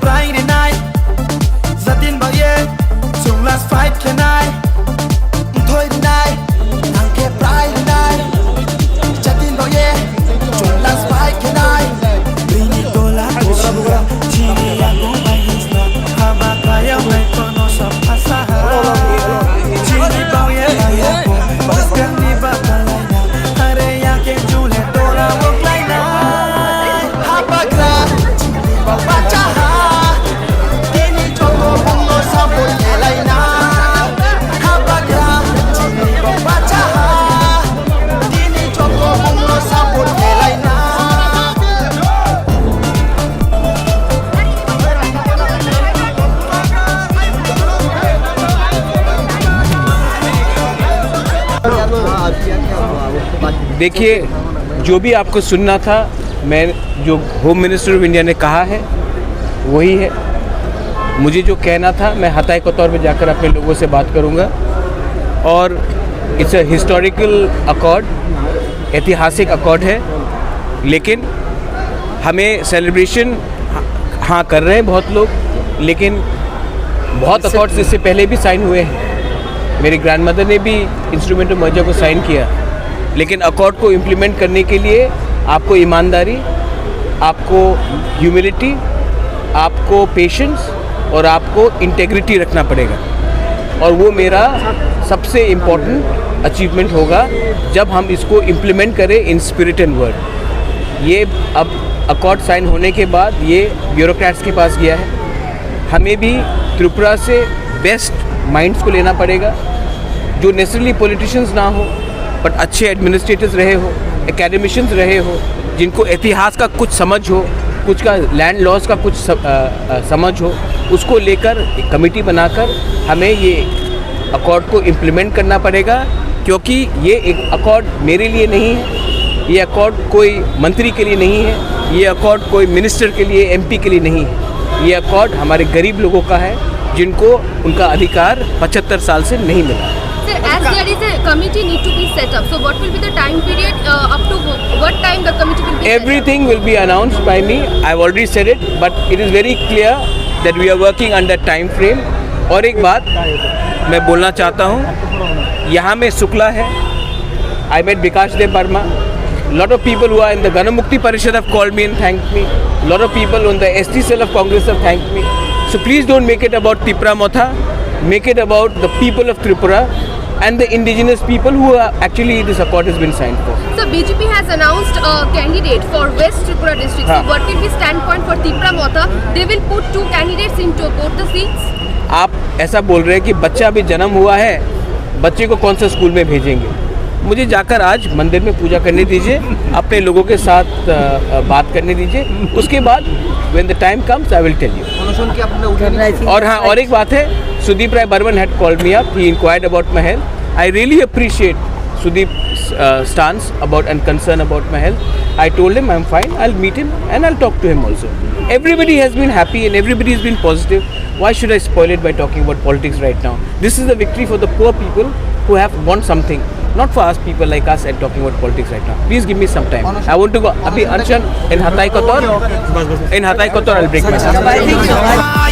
Friday night Zatin bao ye Chung last fight can I Thôi đi này Nàng kẹp Friday night Zatin bao ye Chung last fight can I Bini dola toshira Chini yako mahisna Hama kaya weko no sa pasaha Chini bao ye ayako Baskan ni batalayna Hare yake jule dora woklayna Hapagra Chini bao bachaha Dini choko bungo sabot kelayna Hapagra Chini bao bachaha Dini choko bungo sabot kelayna देखिए, जो भी आपको सुनना था, मैं जो home minister of India ने कहा है वही है। मुझे जो कहना था मैं हताई के तौर पे जाकर अपने लोगों से बात करूंगा। और इट्स अ हिस्टोरिकल अकॉर्ड, ऐतिहासिक अकॉर्ड है, लेकिन हमें सेलिब्रेशन हाँ कर रहे हैं बहुत लोग, लेकिन बहुत अकॉर्ड्स इससे पहले भी साइन हुए हैं। मेरी ग्रैंडमदर ने भी इंस्ट्रूमेंट ऑफ मर्जर को साइन किया, लेकिन अकॉर्ड को इम्प्लीमेंट करने के लिए आपको ईमानदारी, आपको ह्यूमिलिटी, आपको पेशेंस और आपको इंटेग्रिटी रखना पड़ेगा। और वो मेरा सबसे इम्पोर्टेंट अचीवमेंट होगा जब हम इसको इम्प्लीमेंट करें इन स्पिरिट एंड वर्ड। ये अब अकॉर्ड साइन होने के बाद ये ब्यूरोक्रेट्स के पास गया है। हमें भी त्रिपुरा से बेस्ट माइंड्स को लेना पड़ेगा, जो नेसेसरली पॉलिटिशियंस ना हो बट अच्छे एडमिनिस्ट्रेटर्स रहे हो, एकेडमिशियंस रहे हो, जिनको इतिहास का कुछ समझ हो, कुछ का लैंड लॉस का कुछ समझ हो, उसको लेकर एक कमेटी बनाकर हमें ये अकॉर्ड को इम्प्लीमेंट करना पड़ेगा। क्योंकि ये एक अकॉर्ड मेरे लिए नहीं है, ये अकॉर्ड कोई मंत्री के लिए नहीं है, ये अकॉर्ड कोई मिनिस्टर के लिए, एमपी के लिए नहीं है। ये अकॉर्ड हमारे गरीब लोगों का है, जिनको उनका अधिकार 75 साल से नहीं मिला। Sir, as there is a committee need to be set up, so what will be the time period up to what time the committee will be Everything will be announced by me. I've already said it, but it is very clear that we are working under time frame. और एक बात मैं बोलना चाहता हूँ, यहाँ में शुक्ला है, I met Bikash Dev Barma. Lot of people who are in the Ganamukti Parishad have called me and thanked me. Lot of people on the ST cell of Congress have thanked me. So please don't make it about Tipra Motha. Make it about the people of Tripura and the indigenous people who are actually this accord has been signed for. So BJP has announced a candidate for West Tripura district. So what will be standpoint for Tipra Motha? They will put 2 candidates into both the seats. आप ऐसा बोल रहे हैं कि बच्चा अभी जन्म हुआ है, बच्चे को कौन सा स्कूल में भेजेंगे? मुझे जाकर आज मंदिर में पूजा करने दीजिए, अपने लोगों के साथ बात करने दीजिए, उसके बाद when the time comes I will tell you. और हाँ, और एक बात है, Sudeep Rai Burman had called me up. He inquired about my health. I really appreciate Sudeep's stance about and concern about my health. I told him I'm fine. I'll meet him and I'll talk to him also. Everybody has been happy and everybody has been positive. Why should I spoil it by talking about politics right now? This is a victory for the poor people who have want something, not for us people like us and talking about politics right now. Please give me some time. I want to go. Abhi Anshan in Hatai Kotor. In Hatai Kotor, I'll break myself.